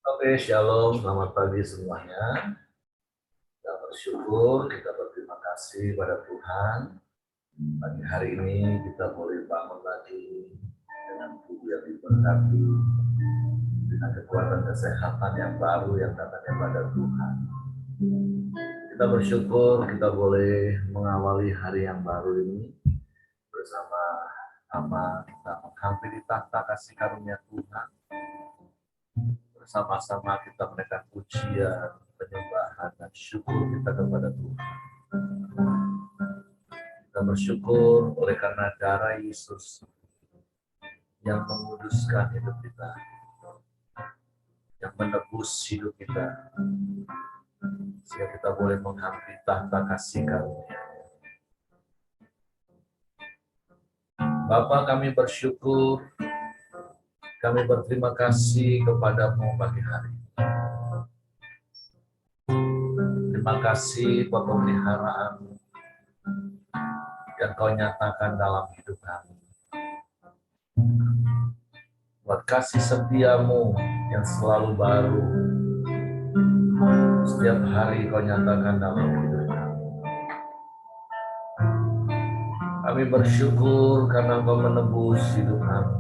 Oke, shalom, selamat pagi semuanya. Kita bersyukur, kita berterima kasih pada Tuhan. Pagi hari ini kita boleh bangun lagi dengan tubuh yang diberkati, dengan kekuatan kesehatan yang baru yang datang daripada Tuhan. Kita bersyukur kita boleh mengawali hari yang baru ini bersama-sama kita menghampiri tahta kasih karunia Tuhan. Bersama-sama kita menaikkan pujian, penyembahan, dan syukur kita kepada Tuhan. Kita bersyukur oleh karena darah Yesus yang menguduskan hidup kita, yang menebus hidup kita, sehingga kita boleh menghampiri tahta kasih karunia. Bapa, kami bersyukur, kami berterima kasih kepadamu pagi hari. Terima kasih buat pemeliharaan yang kau nyatakan dalam hidup kami. Buat kasih setiamu yang selalu baru, setiap hari kau nyatakan dalam hidup kami. Kami bersyukur karena kau menebus hidup kami.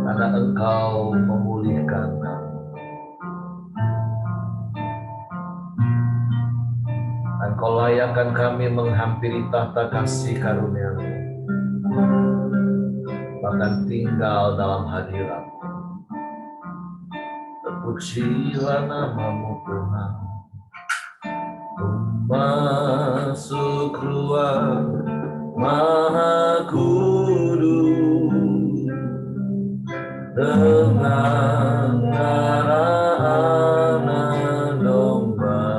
Karena engkau memulihkan kami. Dan kau layakkan kami menghampiri tahta kasih karunia-Mu, bahkan tinggal dalam hadirat. Terpujilah nama-Mu Tuhan. Masuk ruang Maha Kudus dengan darah anak domba.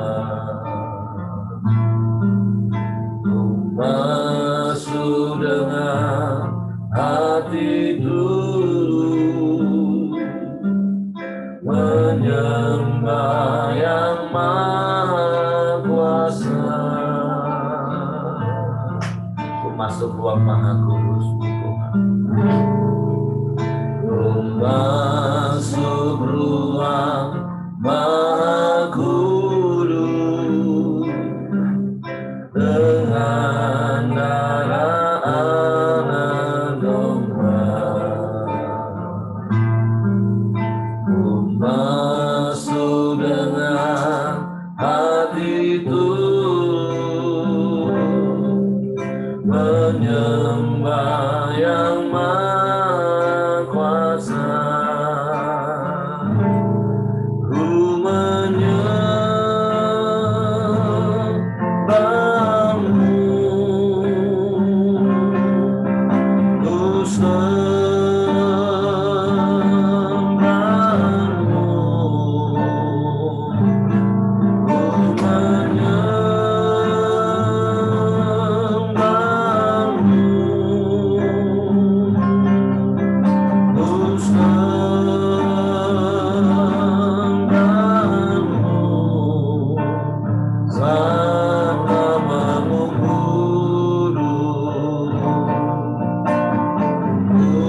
Masuk dengan hati tulus, menyembah yang Maha Kuasa. Ku masuk ruang Maha Kudus, Tuhan. Ku masuk ruang Maha Kudus dengan darah anak domba. Ku masuk dengan hati tulus, menyembah yang Maha Kuasa. Ku menyembah-Mu, ku sembah-Mu, ku menyembah-Mu, ku sembah-Mu, saat nama-Mu kudus. Ku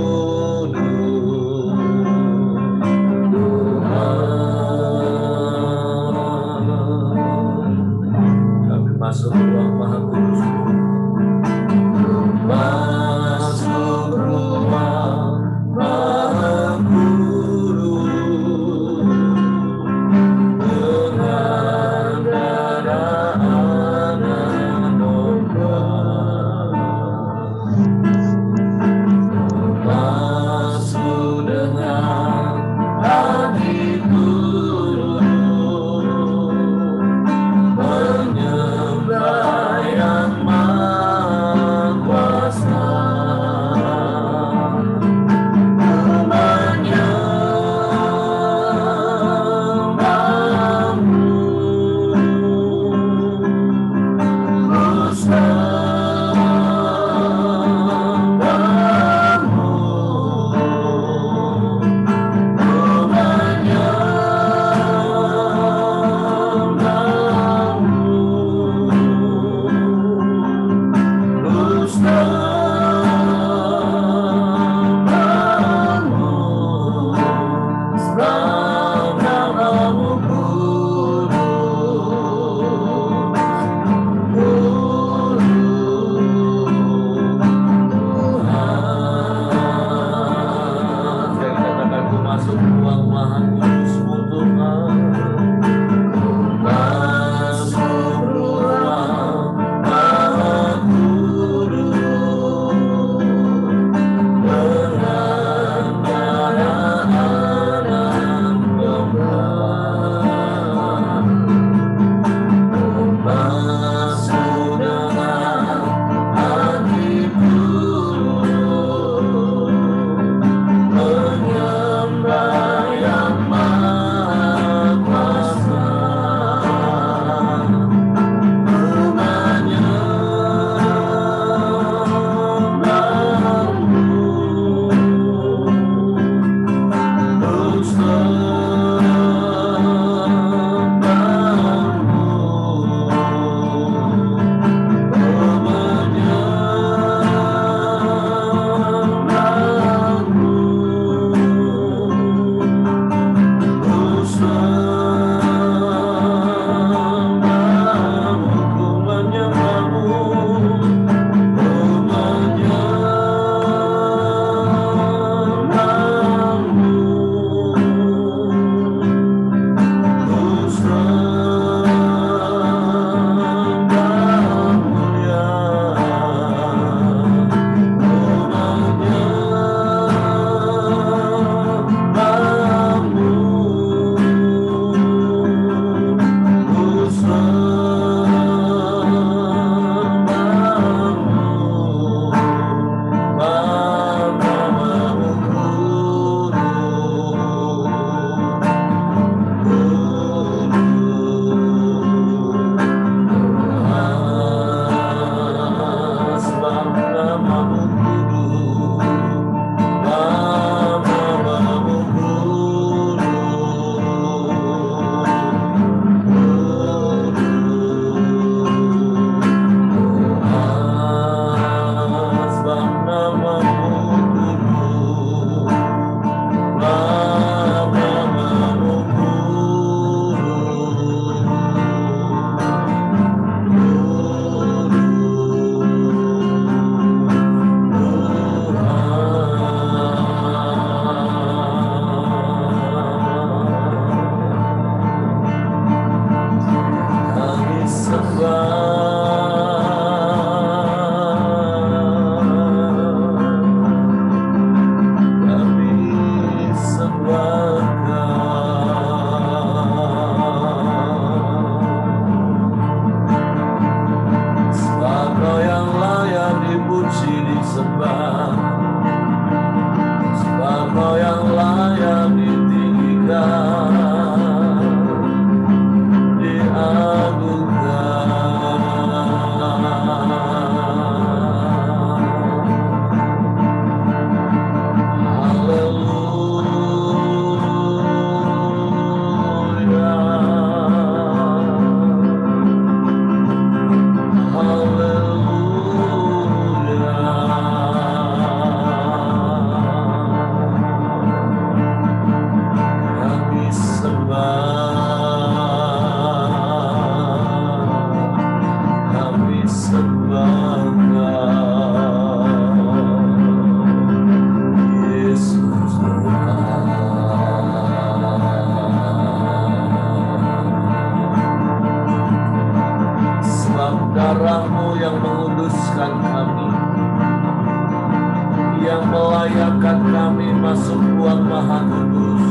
melayakkan kami masuk ruang Maha Kudus.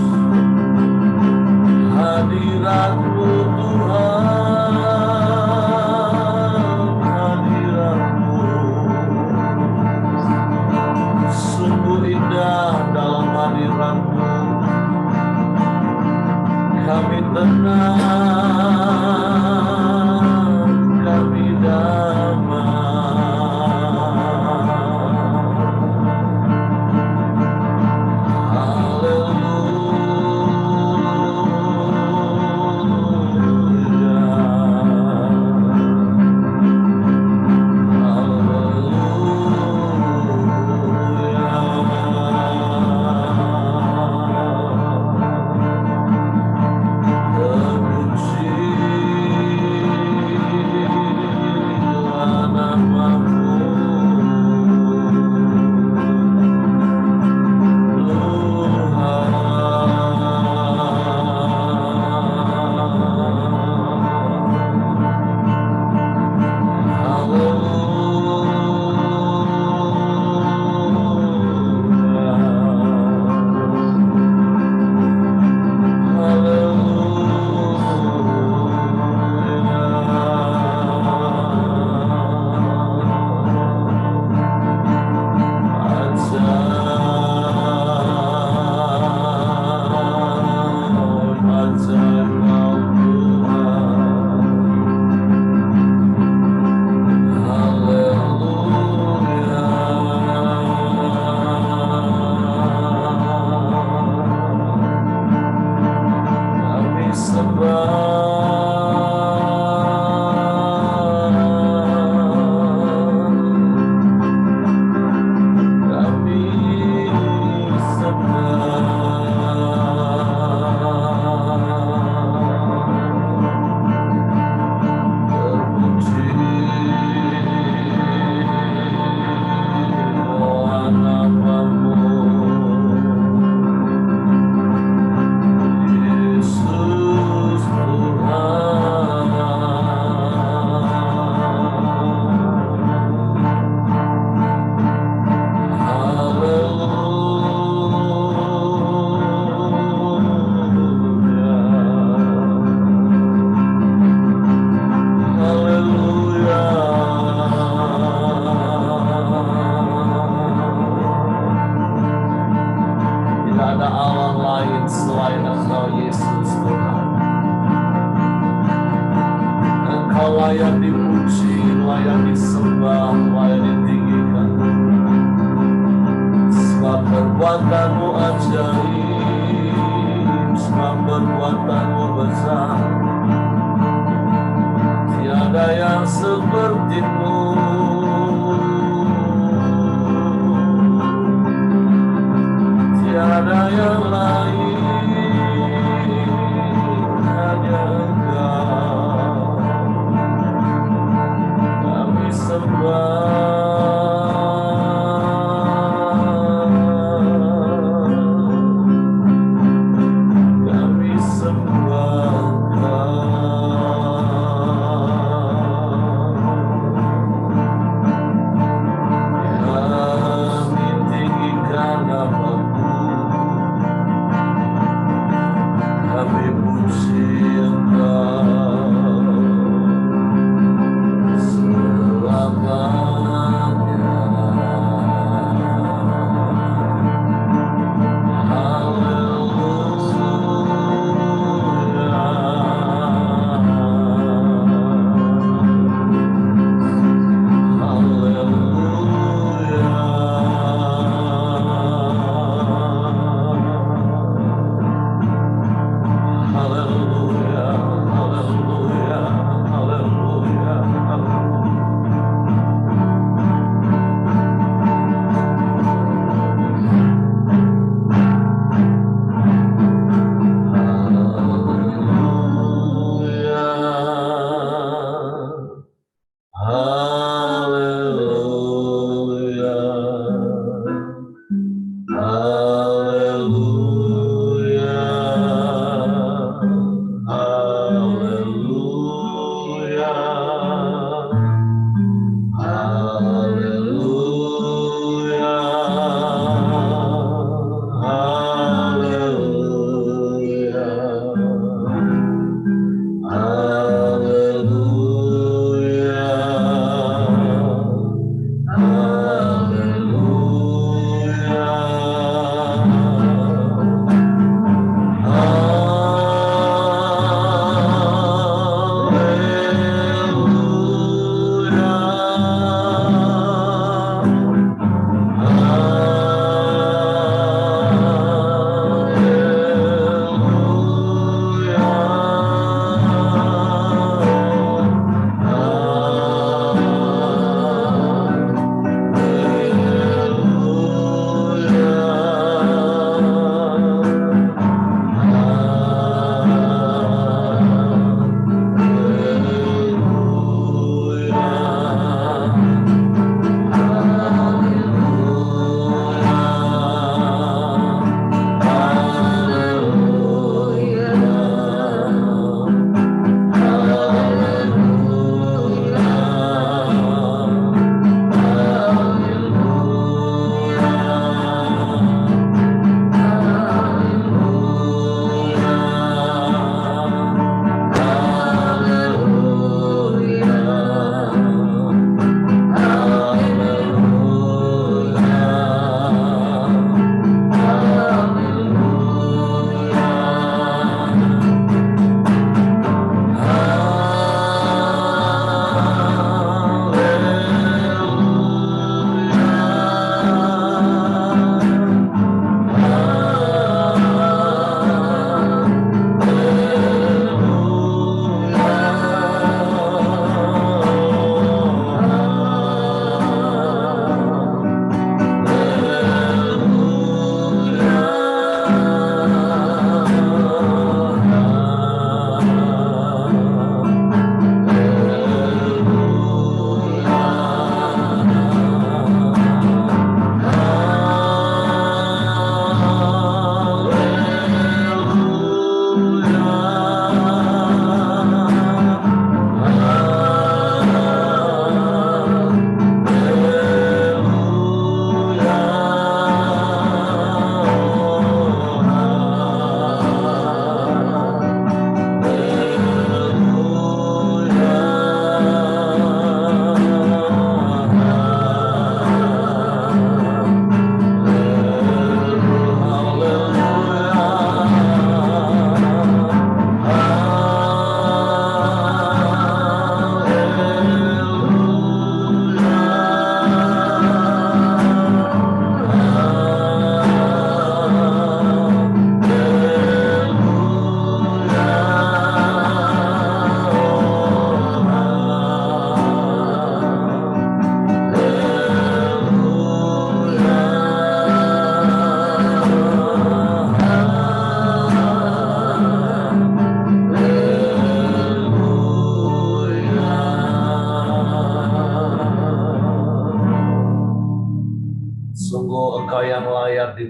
Hadirat-Mu Tuhan, hadirat-Mu sungguh indah. Dalam hadirat-Mu kami tenang, kami damai. Layak dipuji, layak disembah, layak ditinggikan. Sebab perbuatan-Mu ajaib, sebab perbuatan-Mu besar. Tiada yang seperti-Mu, tiada yang lain, hanya Engkau. Kami sembah kami tinggikan nama-Mu, kami puji Engkau selamanya. Haleluya.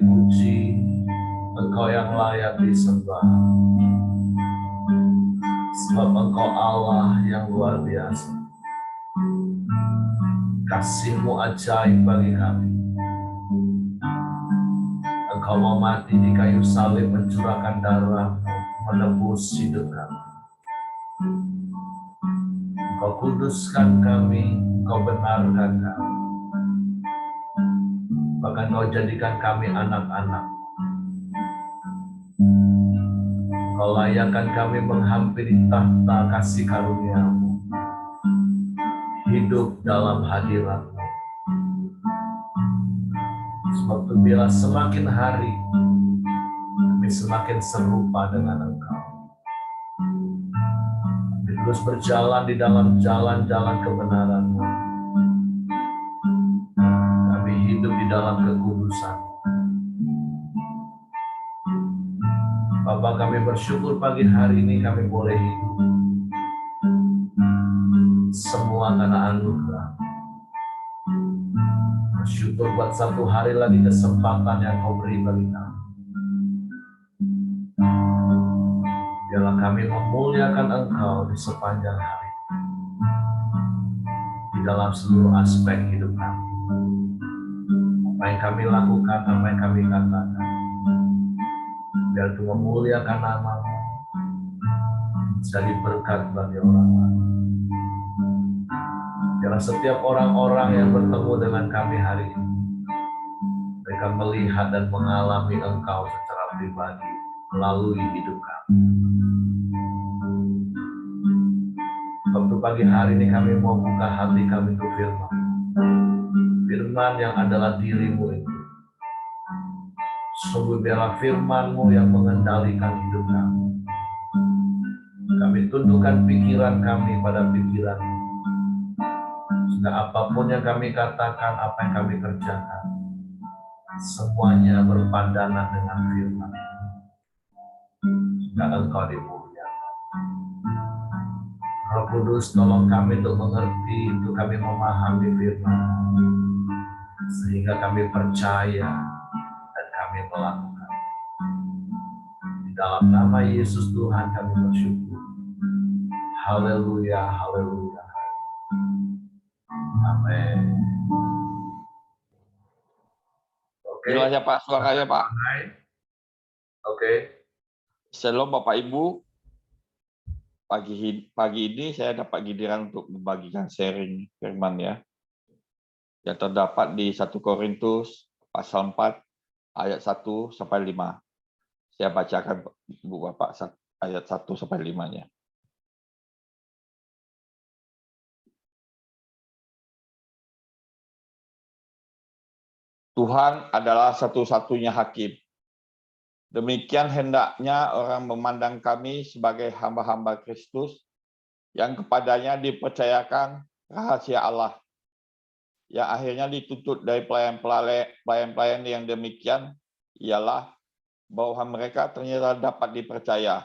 dipuji, Engkau yang layak disembah. Sebab Engkau Allah yang luar biasa. Kasih-Mu ajaib bagi kami. Engkau mau mati di kayu salib, mencurahkan darah, menebus hidup kami. Engkau kuduskan kami, Engkau benarkan kami. Bahkan Engkau jadikan kami anak-anak. Engkau layakkan kami menghampiri tahta kasih karunia-Mu, hidup dalam hadirat-Mu. Sebab itu bila semakin hari, kami semakin serupa dengan Engkau. Kami terus berjalan di dalam jalan-jalan kebenaran-Mu. Kami hidup di dalam kekudusan. Bapa, kami bersyukur pagi hari ini kami boleh hidup. Semua karena anugerah. Bersyukur buat satu hari lagi kesempatan yang Kau beri bagi kami. Biarlah kami memuliakan Engkau di sepanjang hari, di dalam seluruh aspek hidup kami. Apa yang kami lakukan, apa yang kami katakan, biar itu memuliakan nama-Mu, jadi berkat bagi orang lain. Biarlah setiap orang-orang yang bertemu dengan kami hari ini, mereka melihat dan mengalami Engkau secara pribadi melalui hidup kami. Waktu pagi hari ini kami mau buka hati kami untuk firman. Firman yang adalah diri-Mu itu. Sungguh biarlah firman-Mu yang mengendalikan hidup kami. Kami tundukkan pikiran kami pada pikiran-Mu. Sehingga apapun yang kami katakan, apa yang kami kerjakan, semuanya berpandangan dengan firman. Sehingga Engkau dimuliakan. Roh Kudus, tolong kami untuk mengerti, untuk kami memahami firman, sehingga kami percaya dan kami melakukan. Di dalam nama Yesus Tuhan kami bersyukur. Haleluya, haleluya. Amin. Oke. Jelas ya Pak, suaranya Pak. Oke. Shalom Bapak Ibu. Pagi ini saya dapat giliran untuk membagikan sharing firman ya. Yang terdapat di 1 Korintus pasal 4 ayat 1 sampai 5. Saya bacakan Ibu Bapak ayat 1 sampai 5-nya. Tuhan adalah satu-satunya hakim. Demikian hendaknya orang memandang kami sebagai hamba-hamba Kristus yang kepadanya dipercayakan rahasia Allah, yang akhirnya dituntut dari pelayan-pelayan yang demikian ialah bahwa mereka ternyata dapat dipercaya.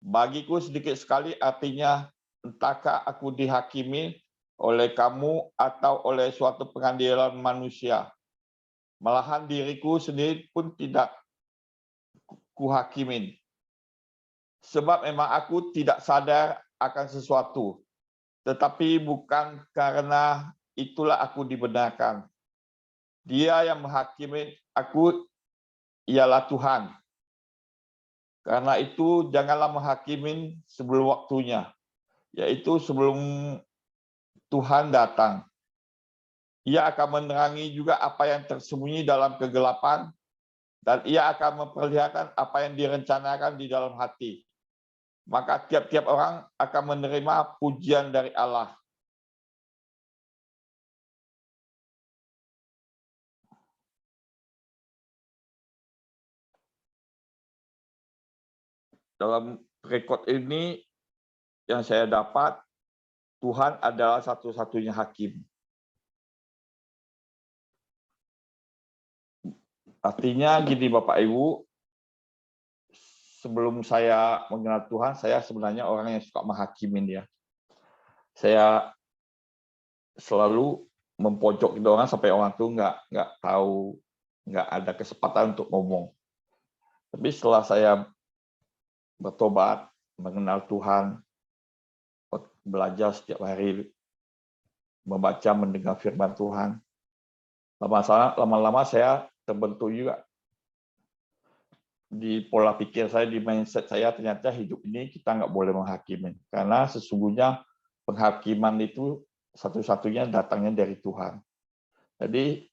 Bagiku sedikit sekali artinya, entahkah aku dihakimi oleh kamu atau oleh suatu pengadilan manusia. Malahan diriku sendiri pun tidak kuhakimin. Sebab memang aku tidak sadar akan sesuatu, tetapi bukan karena itulah aku dibenarkan. Dia yang menghakimi aku ialah Tuhan. Karena itu janganlah menghakimin sebelum waktunya, yaitu sebelum Tuhan datang. Ia akan menerangi juga apa yang tersembunyi dalam kegelapan, dan ia akan memperlihatkan apa yang direncanakan di dalam hati. Maka tiap-tiap orang akan menerima pujian dari Allah. Dalam rekod ini yang saya dapat, Tuhan adalah satu-satunya hakim. Artinya gini Bapak Ibu, sebelum saya mengenal Tuhan, saya sebenarnya orang yang suka menghakimin dia. Saya selalu mempojok orang sampai orang tuh nggak tahu nggak ada kesempatan untuk ngomong. Tapi setelah saya bertobat, mengenal Tuhan, belajar setiap hari, membaca, mendengar firman Tuhan, lama-lama saya terbentuk juga di pola pikir saya, di mindset saya, ternyata hidup ini kita nggak boleh menghakimi. Karena sesungguhnya penghakiman itu satu-satunya datangnya dari Tuhan. Jadi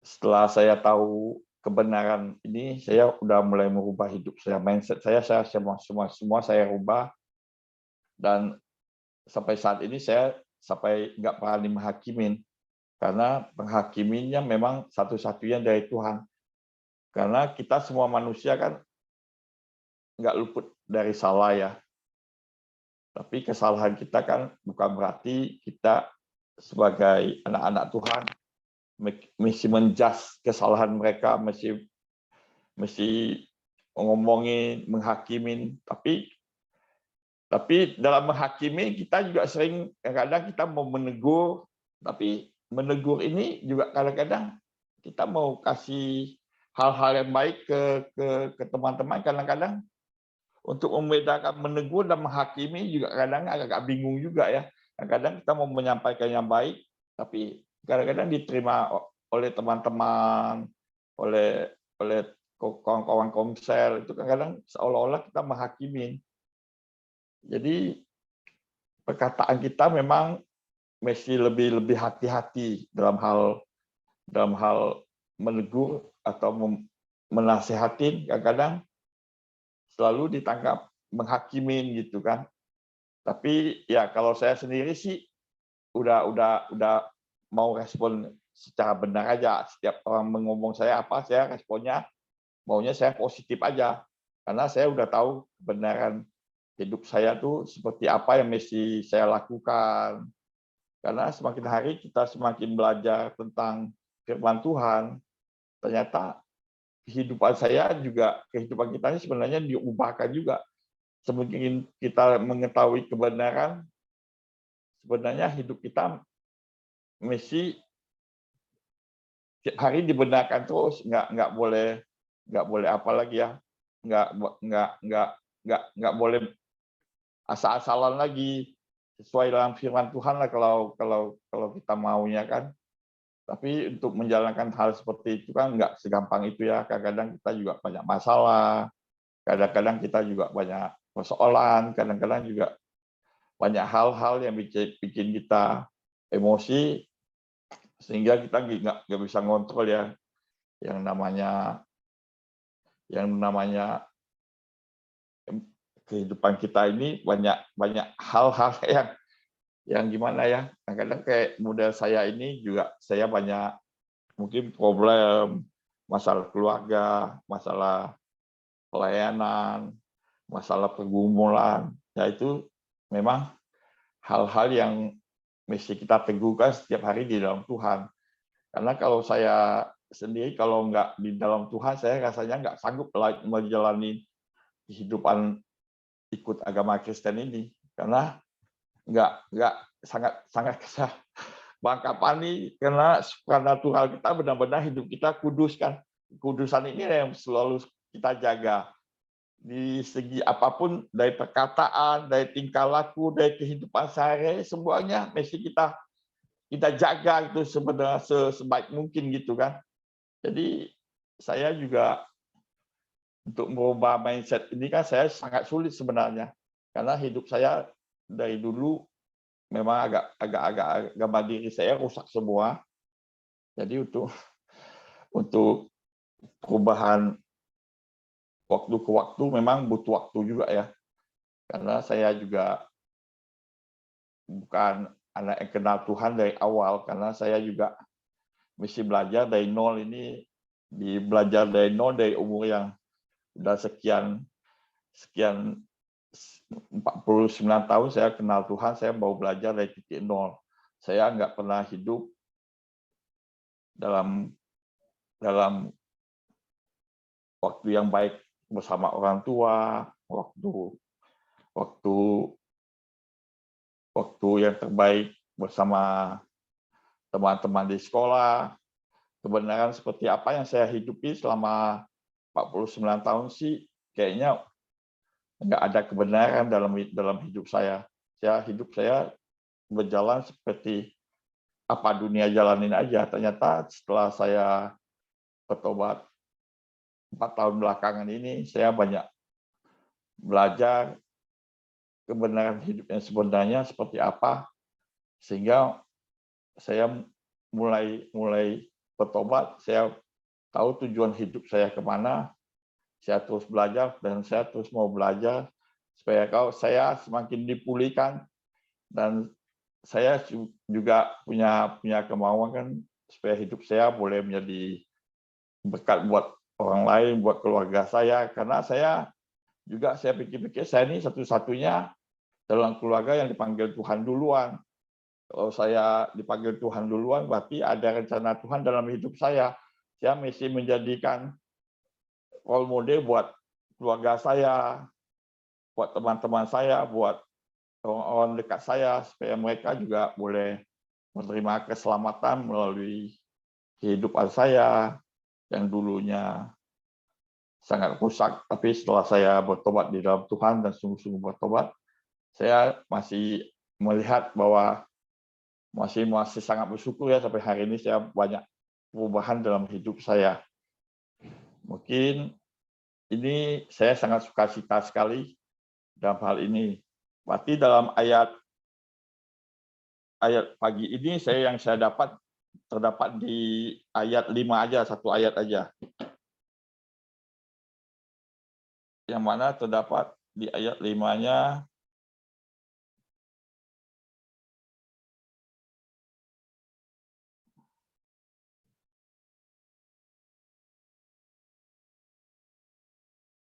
setelah saya tahu kebenaran ini, saya udah mulai merubah hidup saya, mindset saya semua saya rubah, dan sampai saat ini saya sampai nggak berani menghakimin, karena penghakiminnya memang satu-satunya dari Tuhan. Karena kita semua manusia kan nggak luput dari salah ya. Tapi kesalahan kita kan bukan berarti kita sebagai anak-anak Tuhan mesti menjudge kesalahan mereka, mesti ngomongin, menghakimin. Tapi dalam menghakimi kita juga sering, kadang-kadang kita mau menegur, tapi menegur ini juga kadang-kadang kita mau kasih hal-hal yang baik ke teman-teman. Kadang-kadang untuk membedakan menegur dan menghakimi juga kadang agak bingung juga ya. Kadang-kadang kita mau menyampaikan yang baik, tapi kadang-kadang diterima oleh teman-teman, oleh kawan-kawan komsel, itu kadang-kadang seolah-olah kita menghakimi. Jadi perkataan kita memang mesti lebih hati-hati dalam hal menegur atau menasihatin. Kadang-kadang selalu ditangkap menghakimin gitu kan. Tapi ya kalau saya sendiri sih udah mau respon secara benar aja. Setiap orang mengomong saya apa, saya responnya maunya saya positif aja. Karena saya udah tahu kebenaran hidup saya tuh seperti apa yang mesti saya lakukan. Karena semakin hari kita semakin belajar tentang firman Tuhan, ternyata kehidupan kehidupan kita ini sebenarnya diubahkan juga. Semakin kita mengetahui kebenaran, sebenarnya hidup kita mesti tiap hari dibenarkan terus, nggak boleh apa lagi ya, nggak boleh asal-asalan lagi, sesuai dalam firman Tuhan lah kalau kita maunya kan. Tapi untuk menjalankan hal seperti itu kan nggak segampang itu ya. Kadang-kadang kita juga banyak masalah, kadang-kadang kita juga banyak persoalan, kadang-kadang juga banyak hal-hal yang bikin kita emosi, sehingga kita nggak bisa ngontrol ya yang namanya kehidupan kita ini. Banyak hal-hal yang gimana ya, kadang-kadang kayak model saya ini juga, saya banyak mungkin problem, masalah keluarga, masalah pelayanan, masalah pergumulan. Ya itu memang hal-hal yang mesti kita teguhkan setiap hari di dalam Tuhan. Karena kalau saya sendiri, kalau nggak di dalam Tuhan, saya rasanya nggak sanggup menjalani kehidupan ikut agama Kristen ini. Karena nggak sangat kesah bangkapan nih, karena supranatural kita benar-benar hidup kita kudus kan. Kudusan ini yang selalu kita jaga. Di segi apapun, dari perkataan, dari tingkah laku, dari kehidupan sehari, semuanya mesti kita jaga itu sebenarnya sebaik mungkin gitu kan. Jadi saya juga untuk merubah mindset ini kan saya sangat sulit sebenarnya, karena hidup saya dari dulu memang agak gambar diri saya rusak semua. Jadi untuk perubahan waktu ke waktu memang butuh waktu juga ya. Karena saya juga bukan anak yang kenal Tuhan dari awal, karena saya juga mesti belajar dari nol ini, belajar dari nol dari umur yang udah sekian 49 tahun saya kenal Tuhan, saya mau belajar dari titik nol. Saya nggak pernah hidup dalam waktu yang baik bersama orang tua, waktu yang terbaik bersama teman-teman di sekolah. kebenaran seperti apa yang saya hidupi selama 49 tahun sih, kayaknya nggak ada kebenaran dalam hidup saya. Hidup saya berjalan seperti apa dunia jalanin aja. Ternyata setelah saya bertobat 4 tahun belakangan ini, saya banyak belajar kebenaran hidup yang sebenarnya seperti apa, sehingga saya mulai bertobat. Saya tahu tujuan hidup saya kemana. Saya terus belajar dan saya terus mau belajar supaya saya semakin dipulihkan, dan saya juga punya kemauan kan supaya hidup saya boleh menjadi berkat buat orang lain, buat keluarga saya, karena saya pikir-pikir saya ini satu-satunya dalam keluarga yang dipanggil Tuhan duluan. Kalau saya dipanggil Tuhan duluan, berarti ada rencana Tuhan dalam hidup saya. Saya mesti menjadikan role model buat keluarga saya, buat teman-teman saya, buat orang-orang dekat saya, supaya mereka juga boleh menerima keselamatan melalui kehidupan saya yang dulunya sangat rusak. Tapi setelah saya bertobat di dalam Tuhan dan sungguh-sungguh bertobat, saya masih melihat bahwa masih sangat bersyukur ya sampai hari ini saya banyak perubahan dalam hidup saya. Mungkin ini saya sangat sukacita sekali dalam hal ini. Berarti dalam ayat pagi ini yang saya terdapat di ayat 5 aja, satu ayat aja. Yang mana terdapat di ayat 5-nya,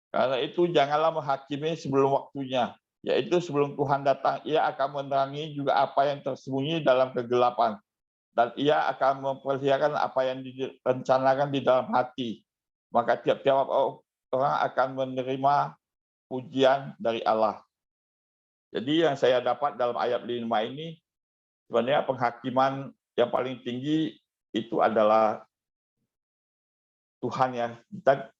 karena itu janganlah menghakimi sebelum waktunya, yaitu sebelum Tuhan datang. Ia akan menerangi juga apa yang tersembunyi dalam kegelapan, dan ia akan memperlihatkan apa yang direncanakan di dalam hati. Maka tiap-tiap orang akan menerima pujian dari Allah. Jadi yang saya dapat dalam ayat 5 ini, sebenarnya penghakiman yang paling tinggi itu adalah Tuhan ya.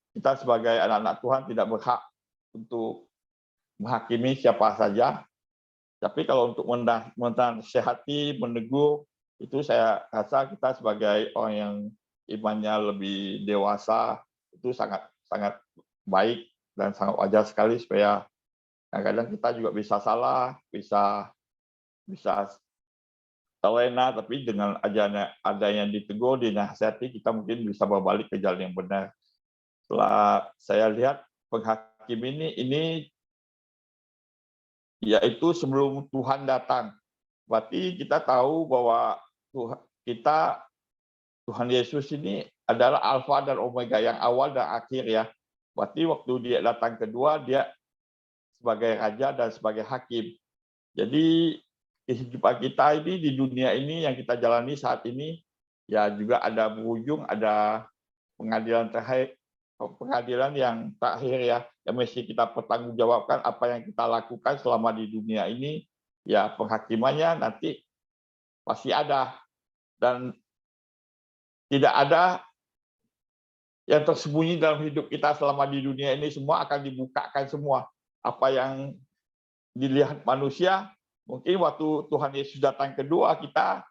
Kita sebagai anak-anak Tuhan tidak berhak untuk menghakimi siapa saja. Tapi kalau untuk menasihati, menegur, itu saya rasa kita sebagai orang yang imannya lebih dewasa, itu sangat baik dan sangat wajar sekali, supaya kadang-kadang kita juga bisa salah, bisa terlena, tapi dengan adanya ditegur, dinasihati, kita mungkin bisa berbalik ke jalan yang benar. Setelah saya lihat penghakim ini yaitu sebelum Tuhan datang. Berarti kita tahu bahwa Tuhan Yesus ini adalah Alfa dan Omega, yang awal dan akhir ya. Berarti waktu dia datang kedua, dia sebagai raja dan sebagai hakim. Jadi kehidupan kita ini di dunia ini yang kita jalani saat ini, ya juga ada berujung, ada pengadilan yang terakhir ya, yang mesti kita pertanggungjawabkan apa yang kita lakukan selama di dunia ini. Ya penghakimannya nanti pasti ada, dan tidak ada yang tersembunyi dalam hidup kita selama di dunia ini. Semua akan dibukakan semua. Apa yang dilihat manusia, mungkin waktu Tuhan Yesus datang kedua, kita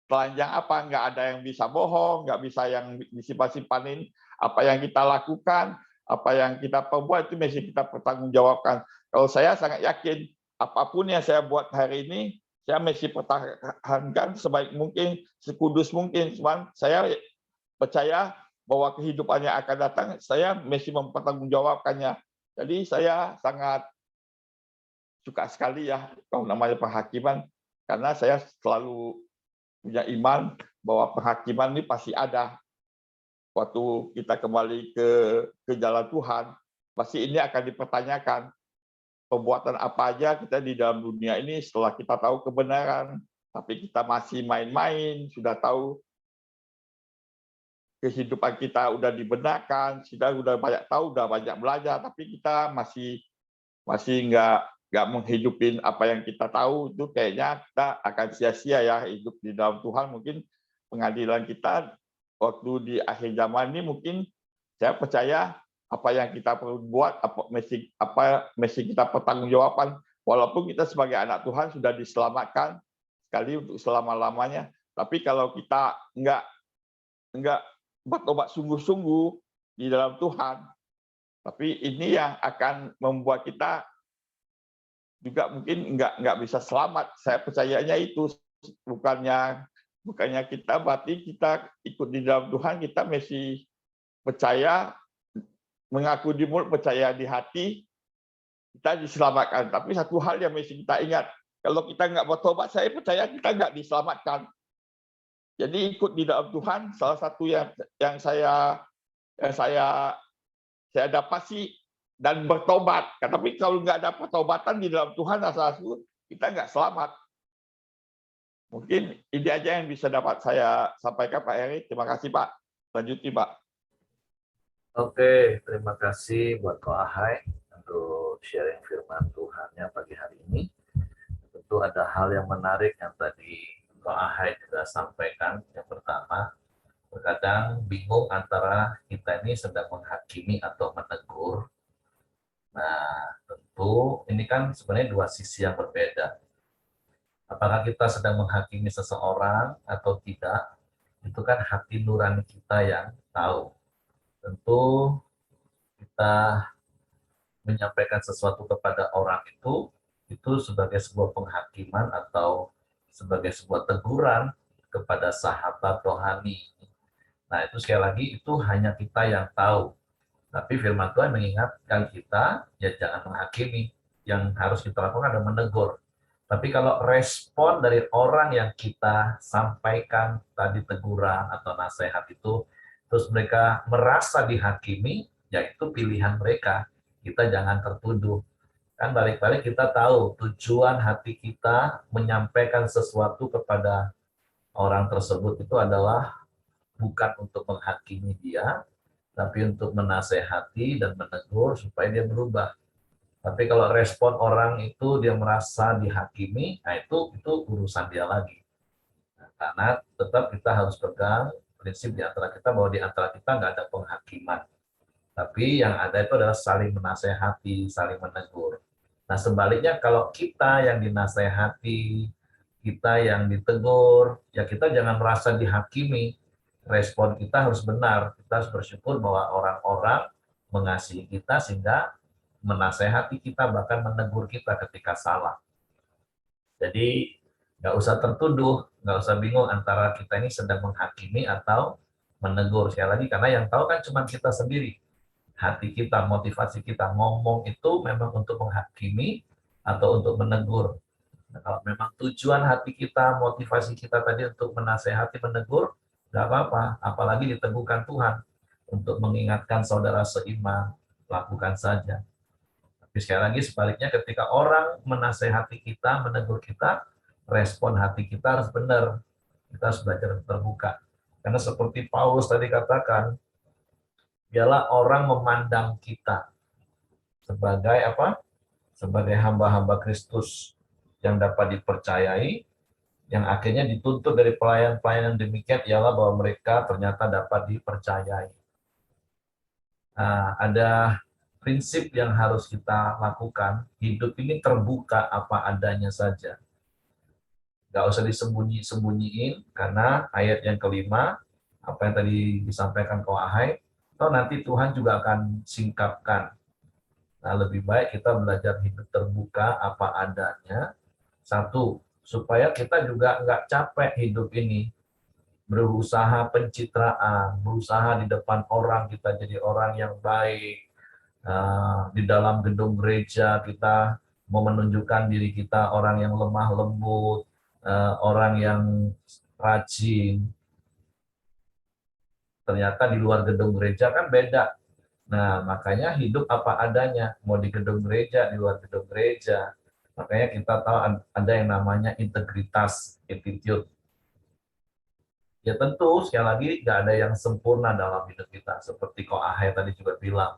telanjang apa, nggak ada yang bisa bohong, nggak bisa yang disimpan-simpanin. Apa yang kita lakukan, apa yang kita perbuat, itu mesti kita pertanggungjawabkan. Kalau saya sangat yakin, apapun yang saya buat hari ini, saya mesti pertahankan sebaik mungkin, sekudus mungkin. Cuman saya percaya bahwa kehidupan yang akan datang, saya mesti mempertanggungjawabkannya. Jadi saya sangat suka sekali ya kalau namanya penghakiman, karena saya selalu punya iman bahwa penghakiman ini pasti ada. Waktu kita kembali ke jalan Tuhan, pasti ini akan dipertanyakan. Perbuatan apa aja kita di dalam dunia ini setelah kita tahu kebenaran, tapi kita masih main-main, sudah tahu kehidupan kita udah dibenarkan, kita udah banyak tahu, udah banyak belajar, tapi kita masih nggak menghidupin apa yang kita tahu, itu kayaknya kita akan sia-sia ya hidup di dalam Tuhan. Mungkin pengadilan kita, waktu di akhir zaman ini mungkin saya percaya apa yang kita perlu buat, apa mesti kita pertanggungjawaban, walaupun kita sebagai anak Tuhan sudah diselamatkan sekali untuk selama-lamanya, tapi kalau kita enggak bertobat sungguh-sungguh di dalam Tuhan, tapi ini yang akan membuat kita juga mungkin enggak bisa selamat. Saya percayanya itu bukannya kita berarti kita ikut di dalam Tuhan, kita mesti percaya, mengaku di mulut, percaya di hati, kita diselamatkan. Tapi satu hal yang mesti kita ingat, kalau kita nggak bertobat, saya percaya kita nggak diselamatkan. Jadi ikut di dalam Tuhan, salah satu yang saya dapat sih, dan bertobat. Tapi kalau nggak ada pertobatan di dalam Tuhan, salah satu kita nggak selamat. Mungkin ini aja yang bisa dapat saya sampaikan, Pak Heri. Terima kasih, Pak. Lanjuti, Pak. Oke, terima kasih buat Ko Ahai untuk sharing firman Tuhannya pagi hari ini. Tentu ada hal yang menarik yang tadi Ko Ahai juga sampaikan. Yang pertama, terkadang bingung antara kita ini sedang menghakimi atau menegur. Nah, tentu ini kan sebenarnya dua sisi yang berbeda. Apakah kita sedang menghakimi seseorang atau tidak, itu kan hati nurani kita yang tahu. Tentu kita menyampaikan sesuatu kepada orang itu sebagai sebuah penghakiman atau sebagai sebuah teguran kepada sahabat rohani. Nah, itu sekali lagi itu hanya kita yang tahu. Tapi firman Tuhan mengingatkan kita, ya jangan menghakimi. Yang harus kita lakukan adalah menegur. Tapi kalau respon dari orang yang kita sampaikan tadi teguran atau nasihat itu, terus mereka merasa dihakimi, ya itu pilihan mereka. Kita jangan tertuduh. Kan balik-balik kita tahu tujuan hati kita menyampaikan sesuatu kepada orang tersebut itu adalah bukan untuk menghakimi dia, tapi untuk menasehati dan menegur supaya dia berubah. Tapi kalau respon orang itu dia merasa dihakimi, nah itu urusan dia lagi. Nah, karena tetap kita harus pegang prinsip di antara kita bahwa di antara kita nggak ada penghakiman. Tapi yang ada itu adalah saling menasehati, saling menegur. Nah sebaliknya kalau kita yang dinasehati, kita yang ditegur, ya kita jangan merasa dihakimi. Respon kita harus benar. Kita harus bersyukur bahwa orang-orang mengasihi kita sehingga menasehati kita, bahkan menegur kita ketika salah. Jadi nggak usah tertuduh, nggak usah bingung antara kita ini sedang menghakimi atau menegur. Sekali lagi, karena yang tahu kan cuma kita sendiri. Hati kita, motivasi kita ngomong itu memang untuk menghakimi atau untuk menegur. Nah, kalau memang tujuan hati kita, motivasi kita tadi untuk menasehati, menegur, nggak apa-apa. Apalagi diteguhkan Tuhan untuk mengingatkan saudara seiman, lakukan saja. Tapi sekali lagi sebaliknya ketika orang menasehati kita, menegur kita, respon hati kita harus benar. Kita harus belajar terbuka. Karena seperti Paulus tadi katakan, biarlah orang memandang kita sebagai apa? Sebagai hamba-hamba Kristus yang dapat dipercayai, yang akhirnya dituntut dari pelayan-pelayan demikian ialah bahwa mereka ternyata dapat dipercayai. Nah, ada prinsip yang harus kita lakukan, hidup ini terbuka apa adanya saja. Nggak usah disembunyi-sembunyiin, karena ayat yang kelima, apa yang tadi disampaikan Ko Ahai, atau nanti Tuhan juga akan singkapkan. Nah, lebih baik kita belajar hidup terbuka apa adanya. Satu, supaya kita juga nggak capek hidup ini. Berusaha pencitraan, berusaha di depan orang kita jadi orang yang baik, di dalam gedung gereja kita mau menunjukkan diri kita orang yang lemah lembut, orang yang rajin. Ternyata di luar gedung gereja kan beda. Nah, makanya hidup apa adanya, mau di gedung gereja, di luar gedung gereja. Makanya kita tahu ada yang namanya integritas, attitude. Ya tentu, sekali lagi, nggak ada yang sempurna dalam hidup kita. Seperti Ko Ahai tadi juga bilang,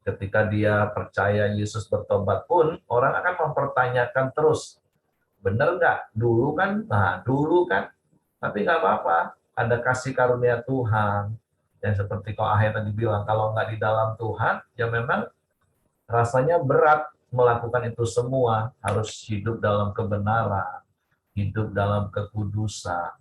ketika dia percaya Yesus bertobat pun, orang akan mempertanyakan terus, benar nggak? Dulu kan? Nah, dulu kan. Tapi nggak apa-apa. ada kasih karunia Tuhan. Yang seperti kau Ahaya tadi bilang, kalau nggak di dalam Tuhan, ya memang rasanya berat melakukan itu semua. Harus hidup dalam kebenaran, hidup dalam kekudusan.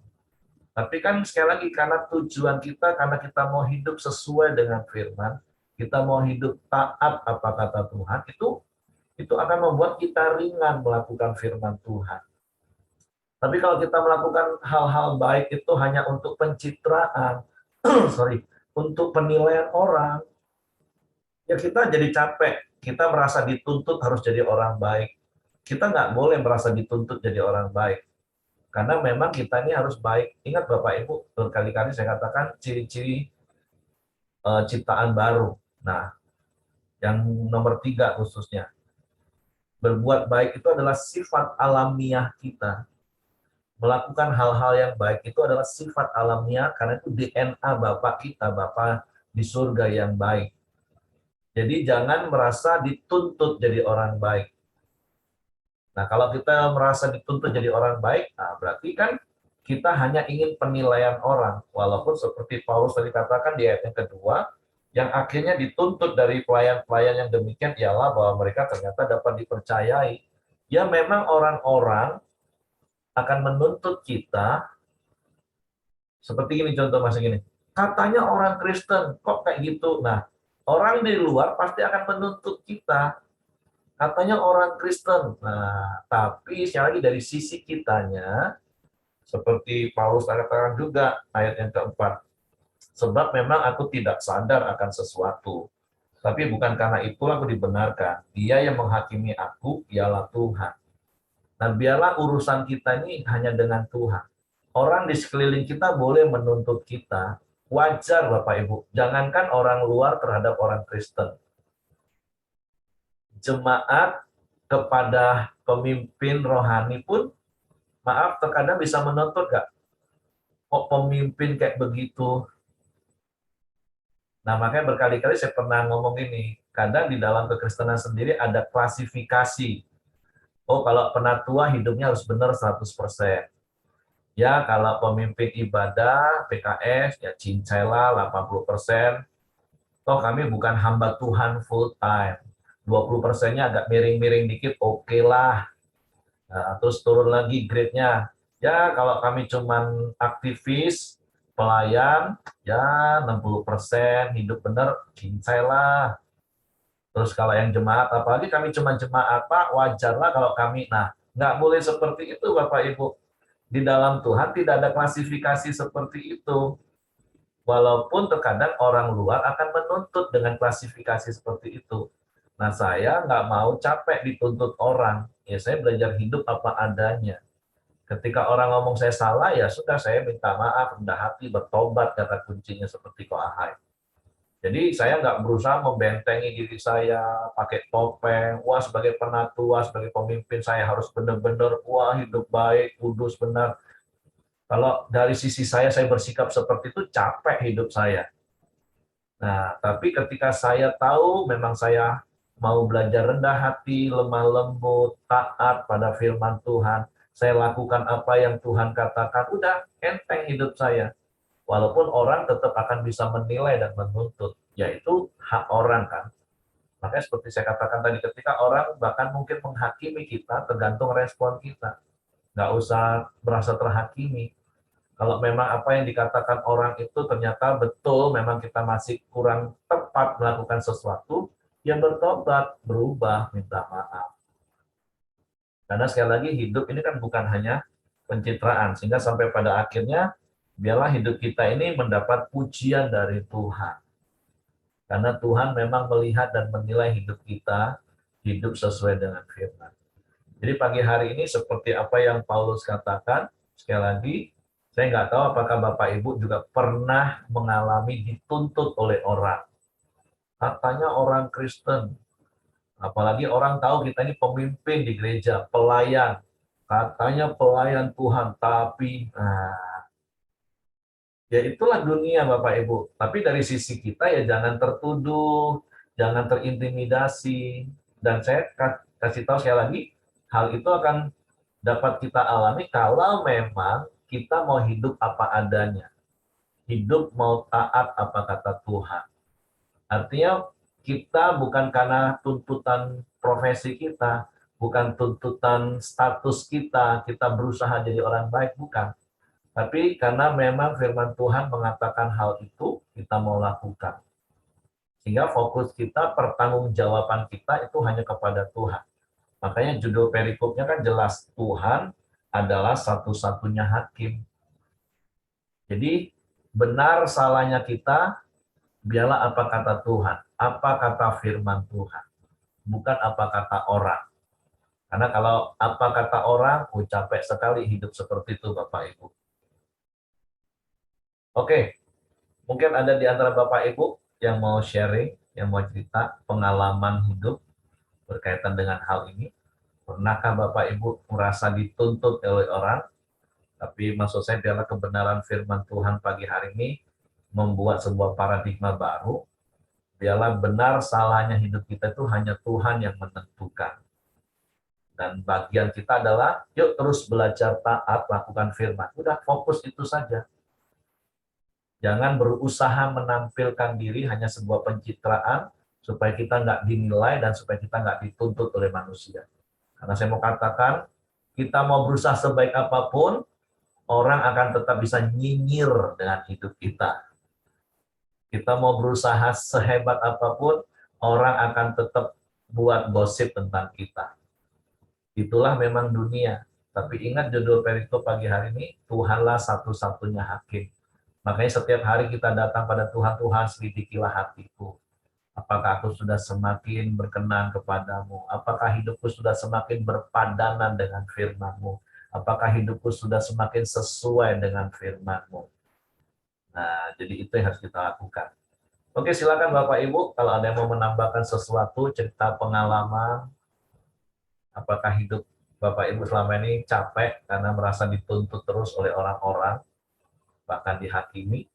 Tapi kan sekali lagi, karena tujuan kita, karena kita mau hidup sesuai dengan firman, kita mau hidup taat apa kata Tuhan, itu akan membuat kita ringan melakukan firman Tuhan. Tapi kalau kita melakukan hal-hal baik itu hanya untuk pencitraan, untuk penilaian orang, ya kita jadi capek. Kita merasa dituntut harus jadi orang baik. Kita nggak boleh merasa dituntut jadi orang baik. Karena memang kita ini harus baik. Ingat Bapak Ibu, berkali-kali saya katakan ciri-ciri ciptaan baru. Nah, yang nomor 3 khususnya. Berbuat baik itu adalah sifat alamiah kita. Melakukan hal-hal yang baik itu adalah sifat alamiah karena itu DNA Bapak kita, Bapak di surga yang baik. Jadi jangan merasa dituntut jadi orang baik. Nah, kalau kita merasa dituntut jadi orang baik, nah berarti kan kita hanya ingin penilaian orang. Walaupun seperti Paulus tadi katakan di ayat yang kedua, yang akhirnya dituntut dari pelayan-pelayan yang demikian ialah bahwa mereka ternyata dapat dipercayai. Ya memang orang-orang akan menuntut kita seperti ini, contoh masing ini. Katanya orang Kristen, kok kayak gitu? Nah, orang di luar pasti akan menuntut kita. Katanya orang Kristen. Nah, tapi sekali lagi dari sisi kitanya, seperti Paulus katakan juga ayat yang keempat, sebab memang aku tidak sadar akan sesuatu. Tapi bukan karena itu aku dibenarkan. Dia yang menghakimi aku, ialah Tuhan. Nah, biarlah urusan kita ini hanya dengan Tuhan. Orang di sekeliling kita boleh menuntut kita. Wajar Bapak Ibu. Jangankan orang luar terhadap orang Kristen. Jemaat kepada pemimpin rohani pun, maaf, terkadang bisa menuntut nggak? Kok pemimpin kayak begitu? Nah, makanya berkali-kali saya pernah ngomong ini. Kadang di dalam kekristenan sendiri ada klasifikasi. Oh, kalau penatua hidupnya harus benar 100%. Ya, kalau pemimpin ibadah, PKS, ya cincailah 80%. Toh kami bukan hamba Tuhan full time. 20%-nya agak miring-miring dikit, oke lah. Nah, terus turun lagi grade-nya. Ya, kalau kami cuman aktivis, pelayan, ya 60%, hidup benar, cincailah. Terus kalau yang jemaat, apalagi kami cuma jemaat, Pak, wajarlah kalau kami, nah, nggak boleh seperti itu, Bapak Ibu. Di dalam Tuhan tidak ada klasifikasi seperti itu. Walaupun terkadang orang luar akan menuntut dengan klasifikasi seperti itu. Nah, saya nggak mau capek dituntut orang. Ya, saya belajar hidup apa adanya. Ketika orang ngomong saya salah, ya sudah saya minta maaf, rendah hati, bertobat, kata kuncinya seperti Ko Ahai. Jadi saya nggak berusaha membentengi diri saya, pakai topeng, wah sebagai penatua, sebagai pemimpin saya harus benar-benar, wah hidup baik, kudus, benar. Kalau dari sisi saya bersikap seperti itu, capek hidup saya. Nah, tapi ketika saya tahu memang saya mau belajar rendah hati, lemah lembut, taat pada firman Tuhan, saya lakukan apa yang Tuhan katakan, udah enteng hidup saya. Walaupun orang tetap akan bisa menilai dan menuntut, yaitu hak orang kan. Makanya seperti saya katakan tadi, ketika orang bahkan mungkin menghakimi kita, tergantung respon kita. Nggak usah merasa terhakimi. Kalau memang apa yang dikatakan orang itu ternyata betul, memang kita masih kurang tepat melakukan sesuatu, yang bertobat, berubah, minta maaf. Karena sekali lagi hidup ini kan bukan hanya pencitraan, sehingga sampai pada akhirnya biarlah hidup kita ini mendapat pujian dari Tuhan. Karena Tuhan memang melihat dan menilai hidup kita, hidup sesuai dengan firman. Jadi pagi hari ini seperti apa yang Paulus katakan, sekali lagi, saya nggak tahu apakah Bapak Ibu juga pernah mengalami dituntut oleh orang. Katanya orang Kristen, apalagi orang tahu kita ini pemimpin di gereja, pelayan. Katanya pelayan Tuhan, tapi ya itulah dunia Bapak Ibu. Tapi dari sisi kita ya jangan tertuduh, jangan terintimidasi. Dan saya kasih tahu sekali lagi, hal itu akan dapat kita alami kalau memang kita mau hidup apa adanya. hidup mau taat apa kata Tuhan. Artinya kita bukan karena tuntutan profesi kita, bukan tuntutan status kita, kita berusaha jadi orang baik, bukan. Tapi karena memang firman Tuhan mengatakan hal itu, kita mau lakukan. Sehingga fokus kita, pertanggungjawaban kita itu hanya kepada Tuhan. Makanya judul perikopnya kan jelas, Tuhan adalah satu-satunya hakim. Jadi benar salahnya kita, biarlah apa kata Tuhan, apa kata firman Tuhan, bukan apa kata orang. Karena kalau apa kata orang, capek sekali hidup seperti itu Bapak Ibu. Oke, mungkin ada di antara Bapak Ibu yang mau sharing, yang mau cerita pengalaman hidup berkaitan dengan hal ini. Pernahkah Bapak Ibu merasa dituntut oleh orang? Tapi maksud saya biarlah kebenaran firman Tuhan pagi hari ini membuat sebuah paradigma baru. Biarlah benar salahnya hidup kita itu hanya Tuhan yang menentukan. Dan bagian kita adalah, yuk terus belajar taat, lakukan firman. Udah fokus itu saja. Jangan berusaha menampilkan diri hanya sebuah pencitraan, supaya kita nggak dinilai dan supaya kita nggak dituntut oleh manusia. Karena saya mau katakan, kita mau berusaha sebaik apapun, orang akan tetap bisa nyinyir dengan hidup kita. Kita mau berusaha sehebat apapun, orang akan tetap buat gosip tentang kita. Itulah memang dunia. Tapi ingat judul perikop pagi hari ini, Tuhanlah satu-satunya hakim. Makanya setiap hari kita datang pada Tuhan, Tuhan selidikilah hatiku. Apakah aku sudah semakin berkenan kepadamu? Apakah hidupku sudah semakin berpadanan dengan firman-Mu? Apakah hidupku sudah semakin sesuai dengan firman-Mu? Nah, jadi itu yang harus kita lakukan. Oke, silakan Bapak Ibu, kalau ada yang mau menambahkan sesuatu, cerita pengalaman, apakah hidup Bapak Ibu selama ini capek karena merasa dituntut terus oleh orang-orang, bahkan dihakimi.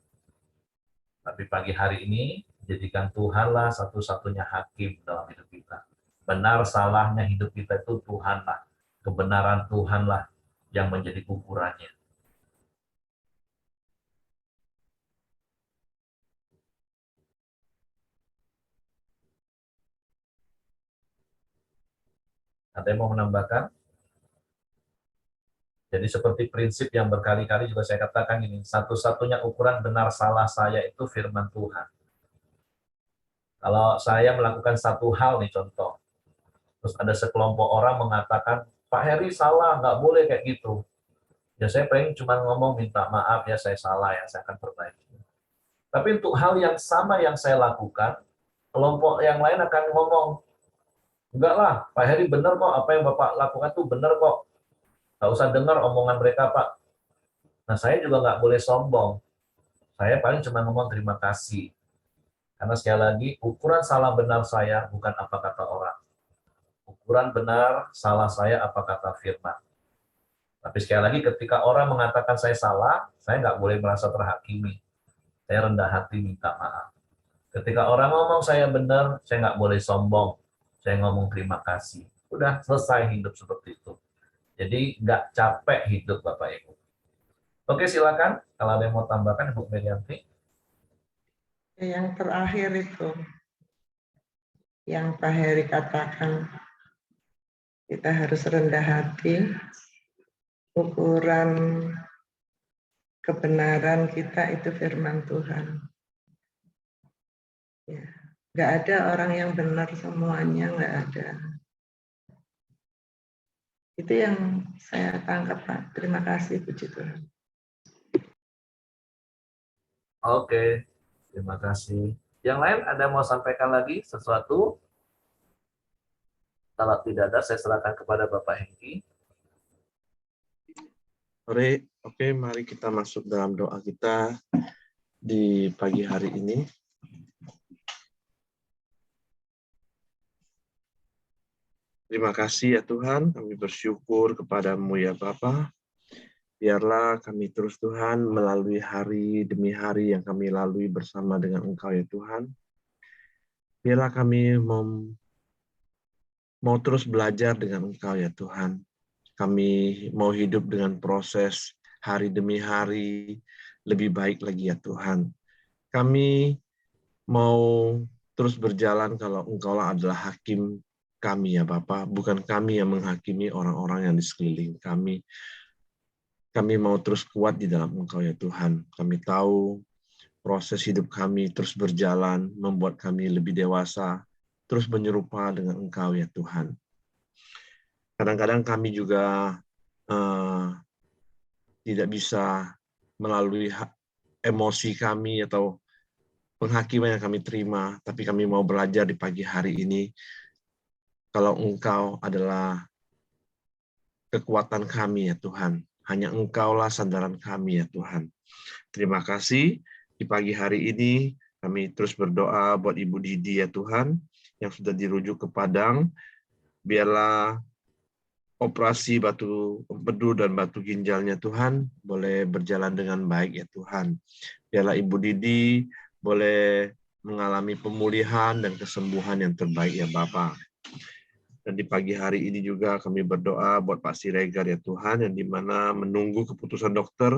Tapi pagi hari ini, jadikan Tuhanlah satu-satunya hakim dalam hidup kita. Benar salahnya hidup kita itu Tuhanlah. Kebenaran Tuhanlah yang menjadi ukurannya. Ada yang mau menambahkan? Jadi seperti prinsip yang berkali-kali juga saya katakan ini, satu-satunya ukuran benar salah saya itu firman Tuhan. Kalau saya melakukan satu hal nih contoh, terus ada sekelompok orang mengatakan, Pak Heri salah, nggak boleh kayak gitu. Ya saya pengen cuma ngomong minta maaf ya saya salah ya, saya akan perbaiki. Tapi untuk hal yang sama yang saya lakukan, kelompok yang lain akan ngomong, enggak lah, Pak Heri benar kok, apa yang Bapak lakukan tuh benar kok. Nggak usah dengar omongan mereka Pak. Nah saya juga nggak boleh sombong. Saya paling cuma ngomong terima kasih. Karena sekali lagi, ukuran salah benar saya bukan apa kata orang. Ukuran benar salah saya apa kata firman. Tapi sekali lagi, ketika orang mengatakan saya salah, saya nggak boleh merasa terhakimi. Saya rendah hati minta maaf. Ketika orang ngomong saya benar, saya nggak boleh sombong. Saya ngomong terima kasih. Udah selesai hidup seperti itu. Jadi nggak capek hidup Bapak Ibu. Oke silakan, kalau ada yang mau tambahkan Bu Merianti. Yang terakhir itu, yang Pak Heri katakan, kita harus rendah hati, ukuran kebenaran kita itu firman Tuhan. Ya, nggak ada orang yang benar semuanya, nggak ada. Itu yang saya tangkap Pak. Terima kasih Puji Tuhan. Oke, terima kasih. Yang lain ada mau sampaikan lagi sesuatu? Kalau tidak ada, saya serahkan kepada Bapak Hengki. Oke, mari kita masuk dalam doa kita di pagi hari ini. Terima kasih ya Tuhan, kami bersyukur kepadamu ya Bapa. Biarlah kami terus Tuhan melalui hari demi hari yang kami lalui bersama dengan Engkau ya Tuhan. Biarlah kami mau terus belajar dengan Engkau ya Tuhan. Kami mau hidup dengan proses hari demi hari, lebih baik lagi ya Tuhan. Kami mau terus berjalan kalau Engkaulah adalah hakim kami ya Bapa, bukan kami yang menghakimi orang-orang yang di sekeliling kami. Kami mau terus kuat di dalam Engkau ya Tuhan. Kami tahu proses hidup kami terus berjalan, membuat kami lebih dewasa, terus menyerupa dengan Engkau ya Tuhan. Kadang-kadang kami juga tidak bisa melalui emosi kami atau penghakiman yang kami terima, tapi kami mau belajar di pagi hari ini, kalau Engkau adalah kekuatan kami ya Tuhan, hanya Engkaulah sandaran kami ya Tuhan. Terima kasih, di pagi hari ini kami terus berdoa buat Ibu Didi ya Tuhan, yang sudah dirujuk ke Padang, biarlah operasi batu empedu dan batu ginjalnya Tuhan boleh berjalan dengan baik ya Tuhan. Biarlah Ibu Didi boleh mengalami pemulihan dan kesembuhan yang terbaik ya Bapa. Dan di pagi hari ini juga kami berdoa buat Pak Siregar ya Tuhan, yang dimana menunggu keputusan dokter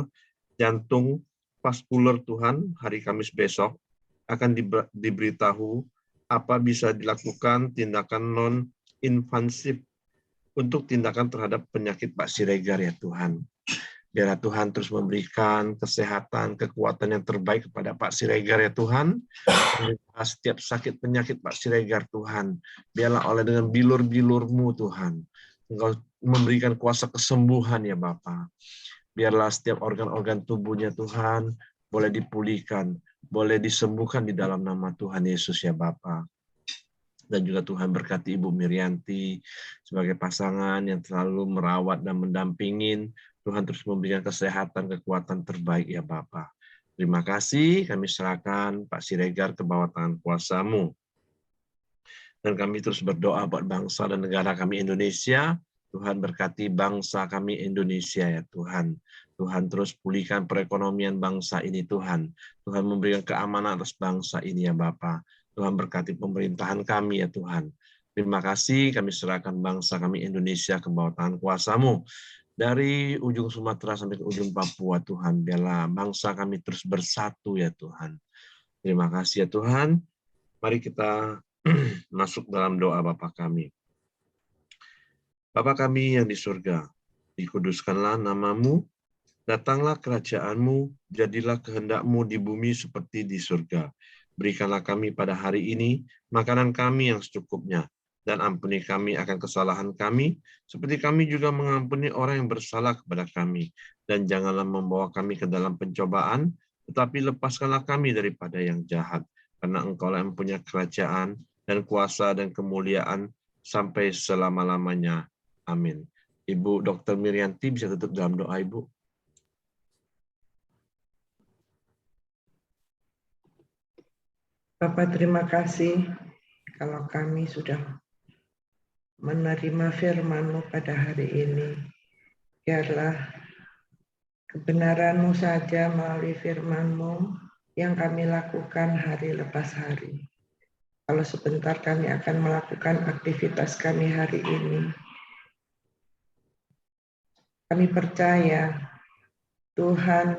jantung vaskuler Tuhan hari Kamis besok akan diberitahu apa bisa dilakukan tindakan non-invasif untuk tindakan terhadap penyakit Pak Siregar ya Tuhan. Biarlah Tuhan terus memberikan kesehatan, kekuatan yang terbaik kepada Pak Siregar ya Tuhan. Setiap sakit penyakit Pak Siregar Tuhan, biarlah oleh dengan bilur-bilur-Mu Tuhan, Engkau memberikan kuasa kesembuhan ya Bapa. Biarlah setiap organ-organ tubuhnya Tuhan boleh dipulihkan, boleh disembuhkan di dalam nama Tuhan Yesus ya Bapa. Dan juga Tuhan berkati Ibu Miryanti sebagai pasangan yang selalu merawat dan mendampingin. Tuhan terus memberikan kesehatan, kekuatan terbaik ya Bapa. Terima kasih, kami serahkan Pak Siregar ke bawah tangan kuasa-Mu. Dan kami terus berdoa buat bangsa dan negara kami Indonesia. Tuhan berkati bangsa kami Indonesia ya Tuhan. Tuhan terus pulihkan perekonomian bangsa ini Tuhan. Tuhan memberikan keamanan atas bangsa ini ya Bapa. Tuhan berkati pemerintahan kami ya Tuhan. Terima kasih, kami serahkan bangsa kami Indonesia ke bawah tangan kuasa-Mu. Dari ujung Sumatera sampai ke ujung Papua Tuhan, biarlah bangsa kami terus bersatu ya Tuhan. Terima kasih ya Tuhan. Mari kita masuk dalam doa Bapa kami. Bapa kami yang di surga, dikuduskanlah nama-Mu, datanglah kerajaan-Mu, jadilah kehendak-Mu di bumi seperti di surga. Berikanlah kami pada hari ini makanan kami yang secukupnya, dan ampuni kami akan kesalahan kami, seperti kami juga mengampuni orang yang bersalah kepada kami. Dan janganlah membawa kami ke dalam pencobaan, tetapi lepaskanlah kami daripada yang jahat. Karena Engkau-lah yang punya kerajaan, dan kuasa, dan kemuliaan, sampai selama-lamanya. Amin. Ibu Dr. Miryanti bisa tutup dalam doa, Ibu. Bapak terima kasih kalau kami sudah menerima firman-Mu pada hari ini. Biarlah kebenaran-Mu saja melalui firman-Mu yang kami lakukan hari lepas hari. Kalau sebentar kami akan melakukan aktivitas kami hari ini, kami percaya Tuhan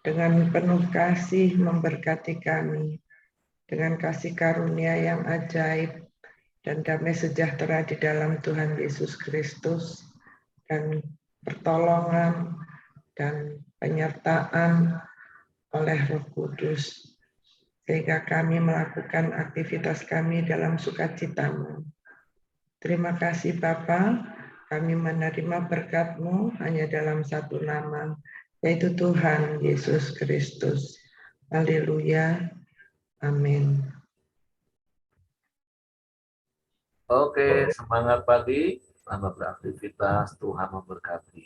dengan penuh kasih memberkati kami, dengan kasih karunia yang ajaib dan damai sejahtera di dalam Tuhan Yesus Kristus, dan pertolongan dan penyertaan oleh Roh Kudus, sehingga kami melakukan aktivitas kami dalam sukacita-Mu. Terima kasih Bapa, kami menerima berkat-Mu hanya dalam satu nama, yaitu Tuhan Yesus Kristus. Haleluya. Amin. Oke, semangat pagi, selamat beraktivitas, Tuhan memberkati.